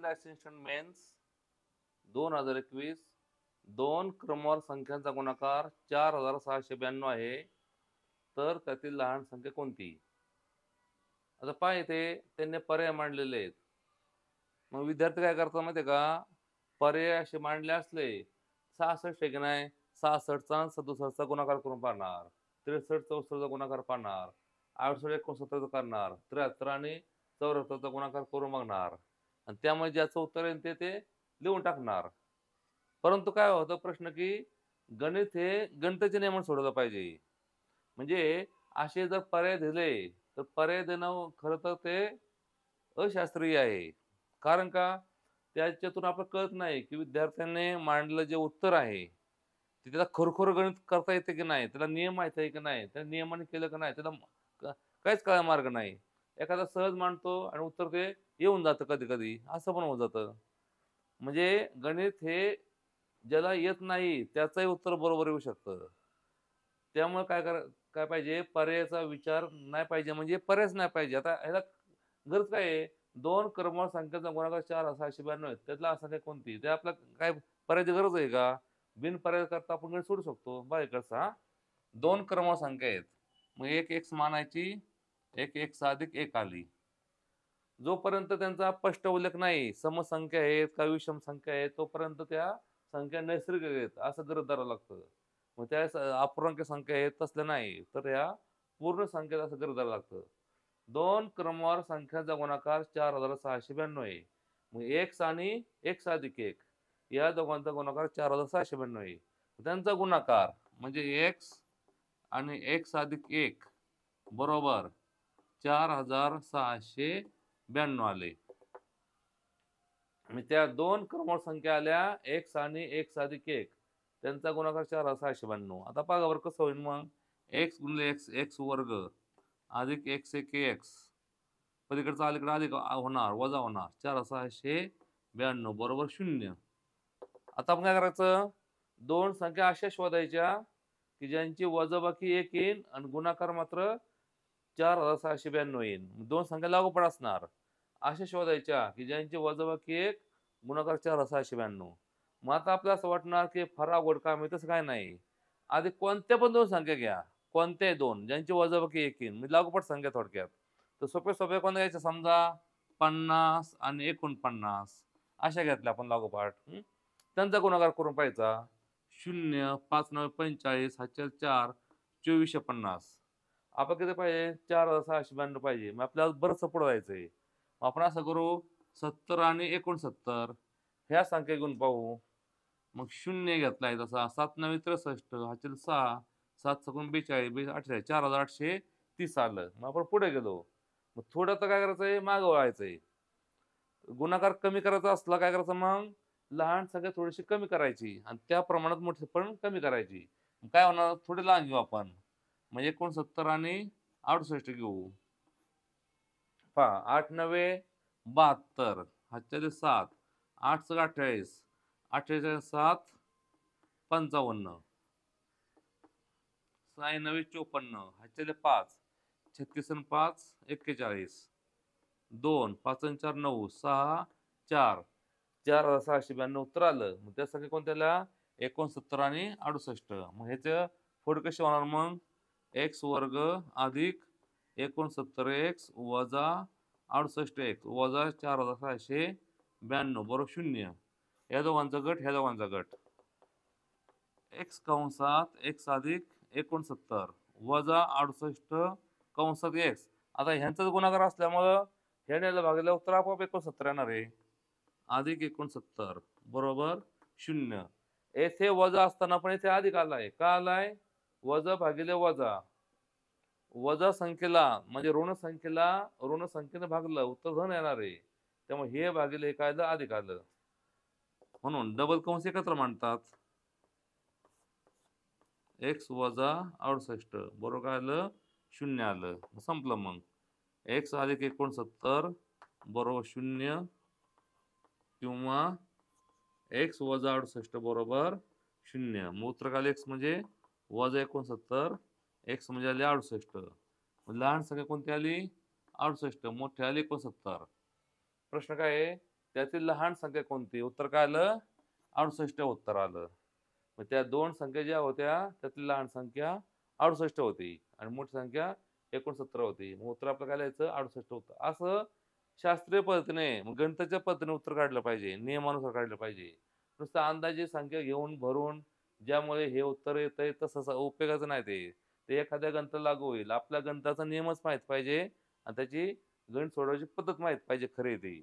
World assistant men's 2021 दोन क्रमवार संख्यांचा गुणाकार 4692 आहे, तर त्यातील लहान संख्या कोणती? आता पहा इथे त्यांनी पर्याय मांडलेले आहेत. मग विद्यार्थी काय करतात माहिती आहे का? पर्याय असे मांडले असले 66 आहे की नाही, 66चा आणि 67चा गुणाकार करून पाहणार, 63 64चा गुणाकार पाहणार, 68 69चा करणार, 73 आणि 74चा गुणाकार करून बघणार आणि त्यामुळे ज्याचं उत्तर येईल ते लिहून टाकणार. परंतु काय होतं प्रश्न की गणित हे गणिताचे नियमन सोडवलं पाहिजे. म्हणजे असे जर पर्याय दिले, तर पर्याय देणं खरं तर ते अशास्त्रीय आहे. कारण का? त्याच्यातून आपल्याला कळत नाही, की विद्यार्थ्यांनी मांडलेलं जे उत्तर आहे, ते त्याला खरोखर गणित करता येते की नाही? त्याला नियम माहीत आहे की नाही? त्या नियमाने केलं की नाही? त्याला क काहीच कळायला मार्ग नाही. एखादा सहज मांडतो आणि उत्तर ते येऊन जातं कधी-कधी, असं पण होऊन जातं. म्हणजे गणित हे ज्याला येत नाही, त्याचंही उत्तर बरोबर येऊ शकतं. त्यामुळे काय पाहिजे, पर्यायाचा विचार नाही पाहिजे, म्हणजे पर्यायच नाही पाहिजे. आता ह्याला गरज काय आहे? 2 क्रमवार संख्येचा गुणाकार 4692 आहे. त्यातला असंख्या कोणती? ते आपल्याला काय पर्यायाची गरज आहे का? बिनपर्याय करता आपण गणित सोडवू शकतो. बघा इकडचा हां. 2 क्रमवार संख्या आहेत. मग एक एक्स मानायची, एक एक्स अधिक 1 आली. जोपर्यंत त्यांचा स्पष्ट उल्लेख नाही, समसंख्या आहेत का विषम संख्या आहेत, तोपर्यंत त्या संख्या नैसर्गिक आहेत, असं गृहीत धरावं लागतं. मग त्या अपूर्णांक संख्या आहेत तसल्या नाही, तर ह्या पूर्ण संख्या असं गृहीत धरावं लागतं. 2 क्रमवार संख्यांचा गुणाकार 4692 आहे. मग एक्स आणि एक्स अधिक 1 या दोघांचा गुणाकार 4692 आहे. त्यांचा गुणाकार म्हणजे एक्स आणि एक्स अधिक 1 बरोबर 4692 आले. आणि त्या 2 क्रमवार संख्या आल्या एक्स आणि एक्स अधिक 1 त्यांचा गुणाकार 4692. आता बघा बरं कसं होईल मग? एक्स गुणिले एक्स, एक्स वर्ग अधिक एक्स एक एक्स, पलीकडचा अलीकडे अधिक होणार, वजा होणार, 4692 बरोबर 0. आता आपण काय करायचं? 2 संख्या अशा शोधायच्या की ज्यांची वजाबाकी 1 येईल आणि गुणाकार मात्र 4692 येईल. 2 संख्या लागोपाठ असणार. अशा शोधायच्या की ज्यांची वजाबाकी 1 गुणाकार 4692. मग आता आपल्याला असं वाटणार की फार अवघड काम आहे, तसं काही नाही. आधी कोणत्या पण 2 संख्या घ्या. कोणत्याही 2 ज्यांची वजाबाकी 1 येईल. म्हणजे लागोपाठ संख्या थोडक्यात. तर सोप्या-सोप्या कोणत्या घ्यायच्या समजा 50 आणि 49 अशा घेतल्या आपण लागोपाठ. त्यांचा गुणाकार करून पाहायचा. 0, 5 9 45, 4 4, 2450. आपण किती पाहिजे? 4692 पाहिजे. मग आपल्याला बरंचसं पुढं जायचंय. मग आपण असं करू 70 आणि 69 ह्या संख्या घेऊन पाहू. मग 0 घेतलाय तसा 7 9 63, 6, 7 7 42, 48, 4830 आलं. मग आपण पुढे गेलो. मग थोडं तर काय करायचंय? मागं वळायचंय. गुणाकार कमी करायचा असला काय करायचं मग? लहान संख्या थोडीशी कमी करायची आणि त्या प्रमाणात मोठी पण कमी करायची. मग काय होणार? थोडी लहान घेऊ आपण. म्हणजे 69 आणि 68 घेऊ. पहा 8 9 72, 7, 8 6 28, 48 7 55, 6 9 54, 5, 36 आणि 5 41, 2 5 आणि 4 9, 6 4, 4692 उत्तर आलं. मग त्यासाठी कोणत्याला 69 आणि 68. मग ह्याचं पुढे कसे होणार मग? एक्स वर्ग अधिक 69 एक्स वजा 68 एक्स वजा 4692 बरोबर 0. या दोघांचा गट, ह्या दोघांचा गट. एक्स कंसात एक्स अधिक 69 वजा 68 कंसात एक्स. आता ह्यांचाच गुणाकार असल्यामुळं ह्याने भागलेलं उत्तर आपोआप 69 येणार आहे. अधिक 69 बरोबर 0. येथे वजा असताना पण इथे अधिक आलाय. का आलाय? वजा भागिले वजा. वजा संख्येला म्हणजे ऋण संख्येला ऋण संख्येने भागलं, उत्तर धन येणार आहे. त्यामुळे हे भागिले हे काय आलं? अधिक आलं. म्हणून डबल कंस एकत्र मांडतात. एक्स वजा 68 बरोबर काय आलं? 0 आलं. संपलं मग. एक्स अधिक 69 बरोबर 0 किंवा एक्स वजा 68 बरोबर 0. मग उत्तर काय आलं? एक्स म्हणजे वजा 69, एक्स म्हणजे आली 68. लहान संख्या कोणती आली? 68. मोठी आली 69. प्रश्न काय आहे? त्यातील लहान संख्या कोणती? उत्तर काय आलं? 68 उत्तर आलं. मग त्या दोन संख्या ज्या होत्या त्यातली लहान संख्या 68 होती आणि मोठी संख्या 69 होती. मग उत्तर आपलं काय लिहायचं? 68 होतं. असं शास्त्रीय पद्धतीने गणिताच्या पद्धतीने उत्तर काढलं पाहिजे. नियमानुसार काढलं पाहिजे. नुसतं अंदाजे संख्या घेऊन भरून ज्यामुळे हे उत्तर येतंय तसं उपयोगाचं नाही ते. ते एखाद्या गणिताला लागू होईल. आपल्या गणिताचा नियमच माहीत पाहिजे आणि त्याची गणित सोडवायची पद्धत माहीत पाहिजे खरी ती.